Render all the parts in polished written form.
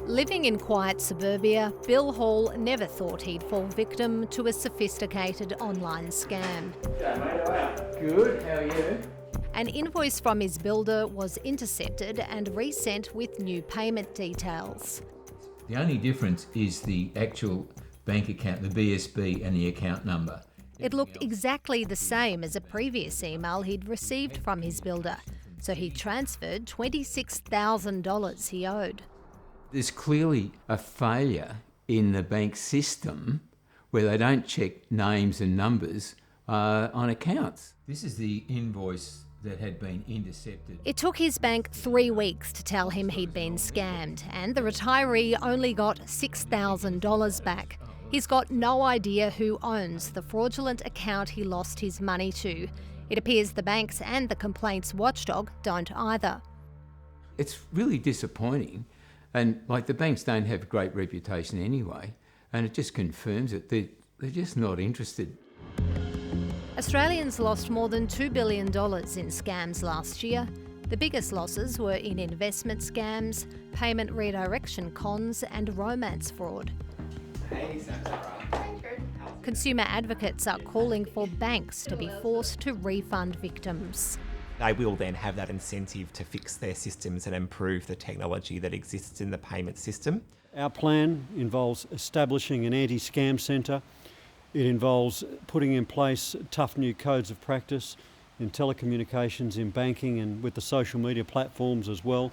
Living in quiet suburbia, Bill Hall never thought he'd fall victim to a sophisticated online scam. Good, how are you? An invoice from his builder was intercepted and resent with new payment details. The only difference is the actual bank account, the BSB, and the account number. It looked exactly the same as a previous email he'd received from his builder, so he transferred $26,000 he owed. There's clearly a failure in the bank system where they don't check names and numbers on accounts. This is the invoice that had been intercepted. It took his bank 3 weeks to tell him he'd been scammed, and the retiree only got $6,000 back. He's got no idea who owns the fraudulent account he lost his money to. It appears the banks and the complaints watchdog don't either. It's really disappointing, and the banks don't have a great reputation anyway, and it just confirms it. They're just not interested. Australians lost more than $2 billion in scams last year. The biggest losses were in investment scams, payment redirection cons and romance fraud. Consumer advocates are calling for banks to be forced to refund victims. They will then have that incentive to fix their systems and improve the technology that exists in the payment system. Our plan involves establishing an anti-scam centre. It involves putting in place tough new codes of practice in telecommunications, in banking and with the social media platforms as well.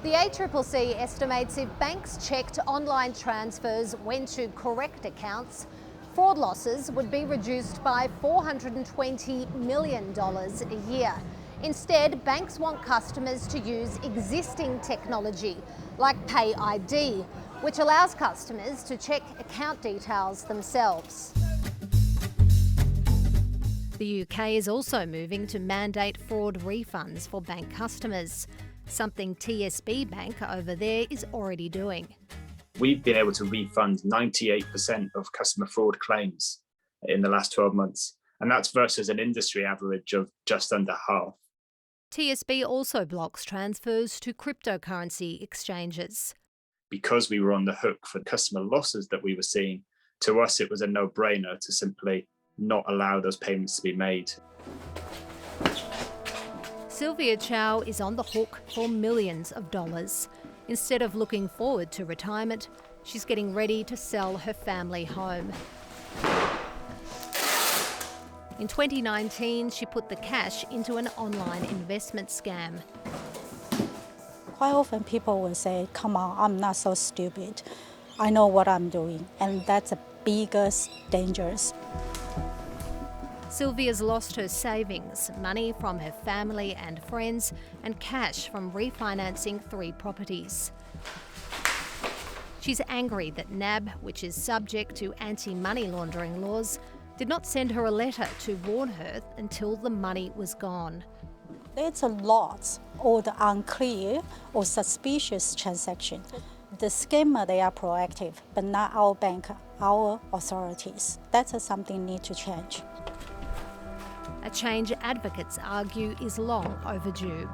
The ACCC estimates if banks checked online transfers went to correct accounts, fraud losses would be reduced by $420 million a year. Instead, banks want customers to use existing technology like Pay ID, which allows customers to check account details themselves. The UK is also moving to mandate fraud refunds for bank customers, something TSB Bank over there is already doing. We've been able to refund 98% of customer fraud claims in the last 12 months, and that's versus an industry average of just under half. TSB also blocks transfers to cryptocurrency exchanges. Because we were on the hook for customer losses that we were seeing, to us it was a no-brainer to simply not allow those payments to be made. Sylvia Chow is on the hook for millions of dollars. Instead of looking forward to retirement, she's getting ready to sell her family home. In 2019, she put the cash into an online investment scam. Quite often people will say, come on, I'm not so stupid. I know what I'm doing. And that's the biggest dangers. Sylvia's lost her savings, money from her family and friends, and cash from refinancing 3 properties. She's angry that NAB, which is subject to anti-money laundering laws, did not send her a letter to warn her until the money was gone. There's a lot of the unclear or suspicious transactions. The scammer, they are proactive, but not our bank, our authorities. That's something need to change. A change advocates argue is long overdue.